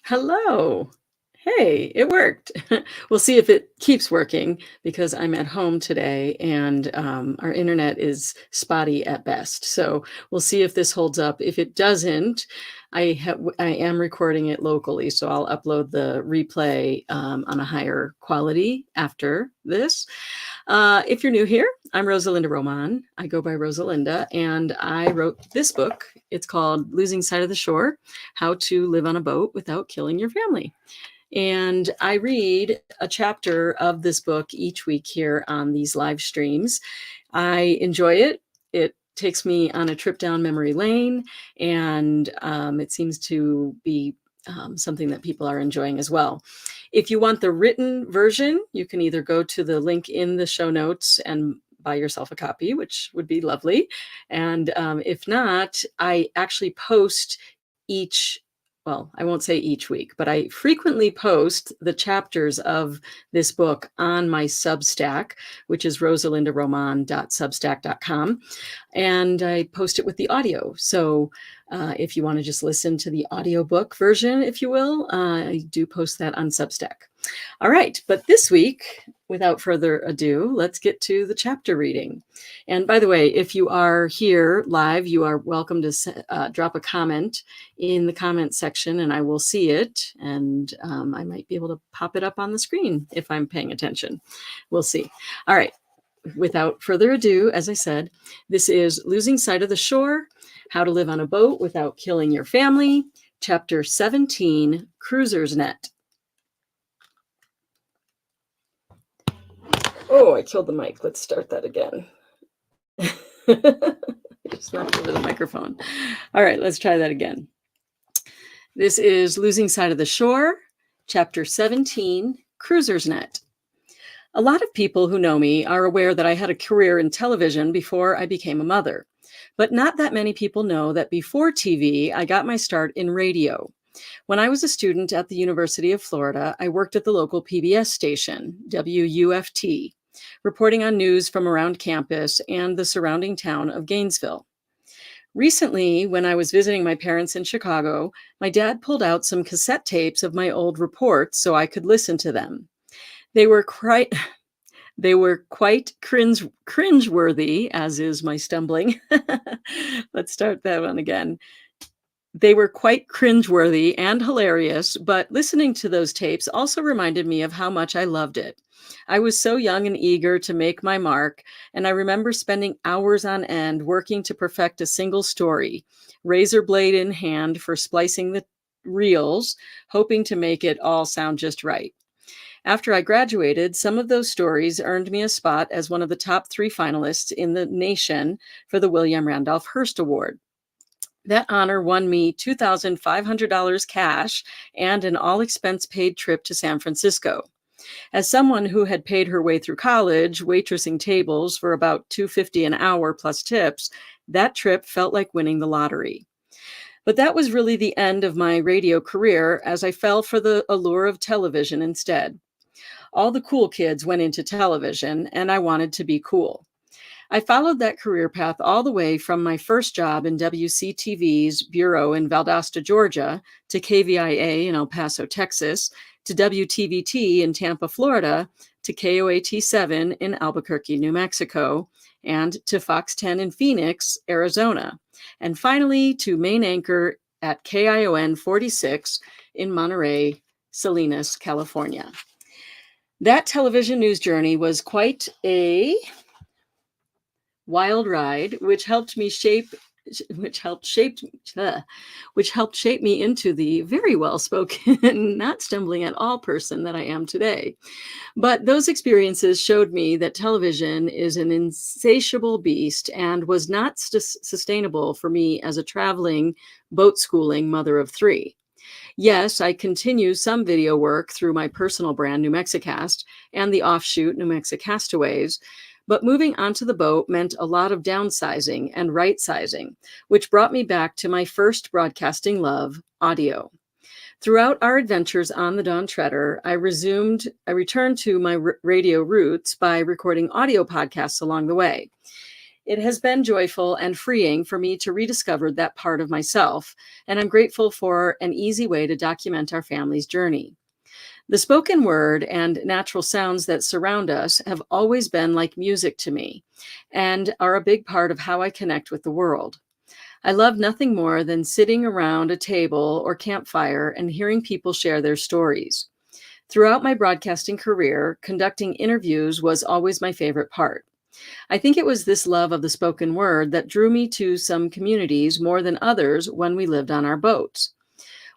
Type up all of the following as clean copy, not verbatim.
Hello. Hey, it worked. We'll see if it keeps working because I'm at home today and our internet is spotty at best. So we'll see if this holds up. If it doesn't, I am recording it locally, so I'll upload the replay on a higher quality after this. If you're new here, I'm Rosa Linda Román. I go by Rosa Linda, and I wrote this book. It's called Losing Sight of the Shore: How to Live on a Boat Without Killing Your Family. And I read a chapter of this book each week here on these live streams. I enjoy it. It takes me on a trip down memory lane, and it seems to be something that people are enjoying as well. If you want the written version, you can either go to the link in the show notes and buy yourself a copy, which would be lovely. And if not, I actually post I won't say each week, but I frequently post the chapters of this book on my Substack, which is rosalindaroman.substack.com. And I post it with the audio. So if you want to just listen to the audiobook version, if you will, I do post that on Substack. All right, but this week, without further ado, let's get to the chapter reading. And by the way, if you are here live, you are welcome to drop a comment in the comment section, and I will see it, and I might be able to pop it up on the screen if I'm paying attention. We'll see. All right, without further ado, as I said, this is Losing Sight of the Shore: How to Live on a Boat Without Killing Your Family, Chapter 17, Cruiser's Net. Oh, I killed the mic. Let's start that again. Just knocked over the microphone. All right, let's try that again. This is Losing Sight of the Shore, Chapter 17, Cruiser's Net. A lot of people who know me are aware that I had a career in television before I became a mother. But not that many people know that before TV, I got my start in radio. When I was a student at the University of Florida, I worked at the local PBS station, WUFT, reporting on news from around campus and the surrounding town of Gainesville. Recently, when I was visiting my parents in Chicago, my dad pulled out some cassette tapes of my old reports so I could listen to them. They were quite cringeworthy, as is my stumbling. Let's start that one again. They were quite cringeworthy and hilarious, but listening to those tapes also reminded me of how much I loved it. I was so young and eager to make my mark, and I remember spending hours on end working to perfect a single story, razor blade in hand for splicing the reels, hoping to make it all sound just right. After I graduated, some of those stories earned me a spot as one of the top 3 finalists in the nation for the William Randolph Hearst Award. That honor won me $2,500 cash and an all-expense-paid trip to San Francisco. As someone who had paid her way through college, waitressing tables for about $2.50 an hour plus tips, that trip felt like winning the lottery. But that was really the end of my radio career, as I fell for the allure of television instead. All the cool kids went into television, and I wanted to be cool. I followed that career path all the way from my first job in WCTV's bureau in Valdosta, Georgia, to KVIA in El Paso, Texas, to WTVT in Tampa, Florida, to KOAT7 in Albuquerque, New Mexico, and to Fox 10 in Phoenix, Arizona, and finally to main anchor at KION 46 in Monterey, Salinas, California. That television news journey was quite a wild ride, which helped shape me into the very well-spoken, not stumbling at all person that I am today. But those experiences showed me that television is an insatiable beast and was not sustainable for me as a traveling, boat schooling mother of 3. Yes, I continue some video work through my personal brand, New Mexicast, and the offshoot New Mexicastaways, but moving onto the boat meant a lot of downsizing and right-sizing, which brought me back to my first broadcasting love, audio. Throughout our adventures on the Dawn Treader, I returned to my radio roots by recording audio podcasts along the way. It has been joyful and freeing for me to rediscover that part of myself, and I'm grateful for an easy way to document our family's journey. The spoken word and natural sounds that surround us have always been like music to me and are a big part of how I connect with the world. I love nothing more than sitting around a table or campfire and hearing people share their stories. Throughout my broadcasting career, conducting interviews was always my favorite part. I think it was this love of the spoken word that drew me to some communities more than others when we lived on our boats.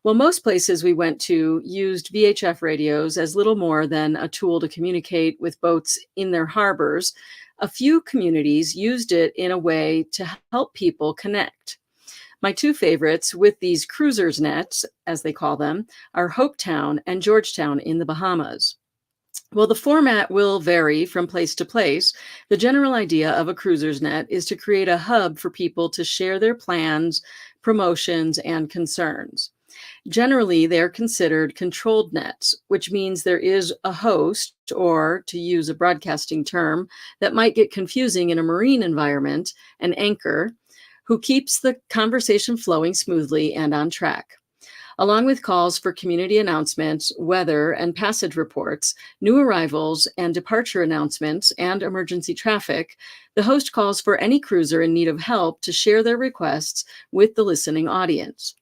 While most places we went to used VHF radios as little more than a tool to communicate with boats in their harbors, a few communities used it in a way to help people connect. My two favorites with these cruisers nets, as they call them, are Hopetown and Georgetown in the Bahamas. While the format will vary from place to place, the general idea of a cruiser's net is to create a hub for people to share their plans, promotions, and concerns. Generally, they're considered controlled nets, which means there is a host, or to use a broadcasting term that might get confusing in a marine environment, an anchor, who keeps the conversation flowing smoothly and on track. Along with calls for community announcements, weather and passage reports, new arrivals and departure announcements, and emergency traffic, the host calls for any cruiser in need of help to share their requests with the listening audience.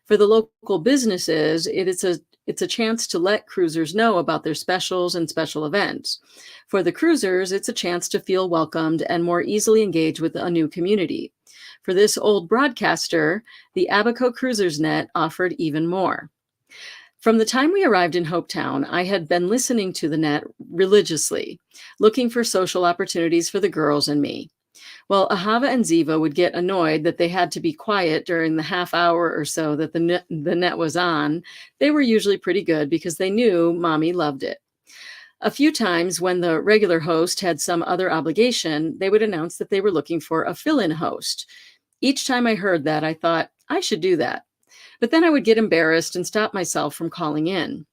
For the local businesses, it's a chance to let cruisers know about their specials and special events. For the cruisers, it's a chance to feel welcomed and more easily engage with a new community. For this old broadcaster, the Abaco Cruisers Net offered even more. From the time we arrived in Hopetown, I had been listening to the net religiously, looking for social opportunities for the girls and me. Well, Ahava and Ziva would get annoyed that they had to be quiet during the half hour or so that the net was on. They were usually pretty good because they knew Mommy loved it. A few times when the regular host had some other obligation, they would announce that they were looking for a fill-in host. Each time I heard that, I thought, I should do that. But then I would get embarrassed and stop myself from calling in.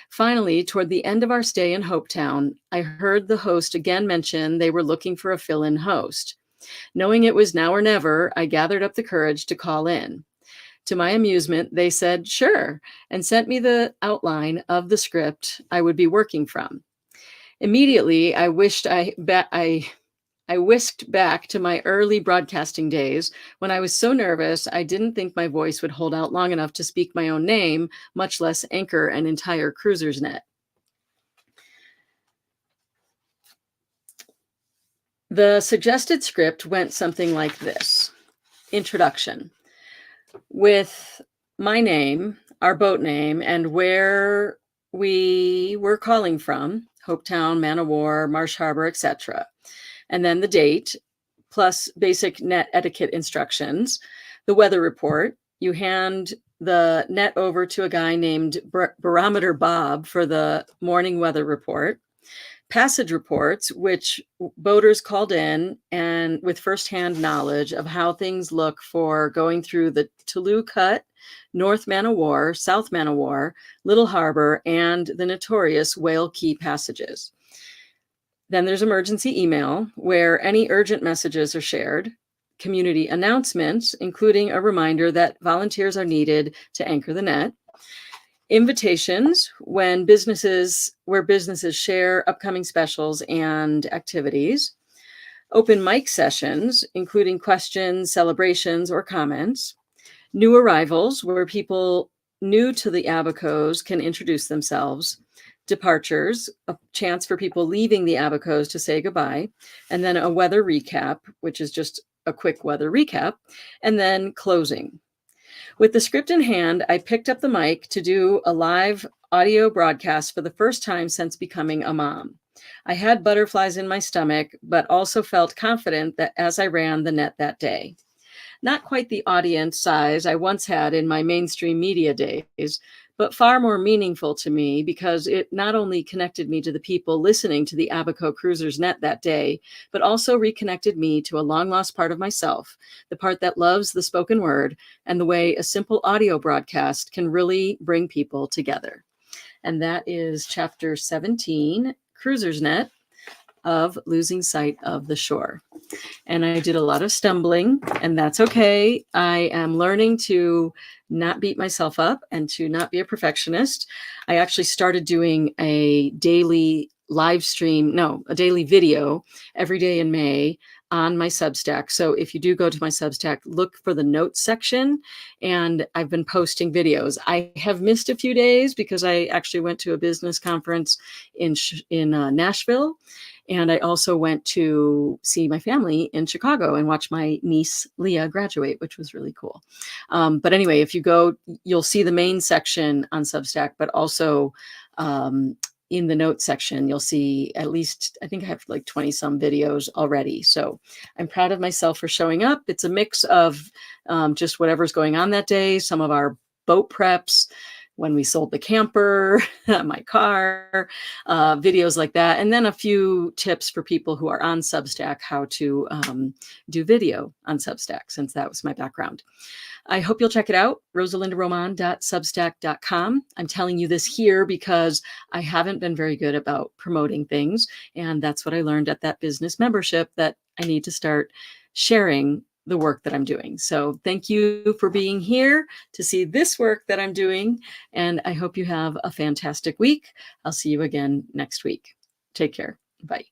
Finally, toward the end of our stay in Hopetown, I heard the host again mention they were looking for a fill-in host. Knowing it was now or never, I gathered up the courage to call in. To my amusement, they said, sure, and sent me the outline of the script I would be working from. Immediately, I whisked back to my early broadcasting days when I was so nervous I didn't think my voice would hold out long enough to speak my own name, much less anchor an entire cruiser's net. The suggested script went something like this. Introduction. With my name, our boat name, and where we were calling from, Hopetown, Man o' War, Marsh Harbor, etc. And then the date, plus basic net etiquette instructions, the weather report. You hand the net over to a guy named Barometer Bob for the morning weather report. Passage reports, which boaters called in and with firsthand knowledge of how things look for going through the Toulouse Cut, North Man o' War, South Man o' War, Little Harbor, and the notorious Whale Key passages. Then there's emergency email, where any urgent messages are shared, community announcements, including a reminder that volunteers are needed to anchor the net, invitations where businesses share upcoming specials and activities, open mic sessions, including questions, celebrations, or comments, new arrivals where people new to the Abacos can introduce themselves, departures, a chance for people leaving the Abacos to say goodbye, and then a weather recap, which is just a quick weather recap, and then closing. With the script in hand, I picked up the mic to do a live audio broadcast for the first time since becoming a mom. I had butterflies in my stomach, but also felt confident that as I ran the net that day. Not quite the audience size I once had in my mainstream media days, but far more meaningful to me because it not only connected me to the people listening to the Abaco Cruisers Net that day, but also reconnected me to a long-lost part of myself, the part that loves the spoken word and the way a simple audio broadcast can really bring people together. And that is Chapter 17, Cruisers Net, of Losing Sight of the Shore. and I did a lot of stumbling, and that's okay. I am learning to not beat myself up and to not be a perfectionist. I actually started doing a daily live stream, no, a daily video every day in May on my Substack. So if you do go to my Substack, look for the notes section, and I've been posting videos. I have missed a few days because I actually went to a business conference in Nashville, and I also went to see my family in Chicago and watch my niece Leah graduate, which was really cool. But anyway, if you go, you'll see the main section on Substack, but also in the notes section, you'll see at least, I think I have like 20 some videos already. So I'm proud of myself for showing up. It's a mix of just whatever's going on that day, some of our boat preps, when we sold the camper, my car, videos like that. And then a few tips for people who are on Substack, how to do video on Substack, since that was my background. I hope you'll check it out, rosalindaroman.substack.com. I'm telling you this here because I haven't been very good about promoting things. And that's what I learned at that business membership, that I need to start sharing the work that I'm doing. So thank you for being here to see this work that I'm doing. And I hope you have a fantastic week. I'll see you again next week. Take care. Bye.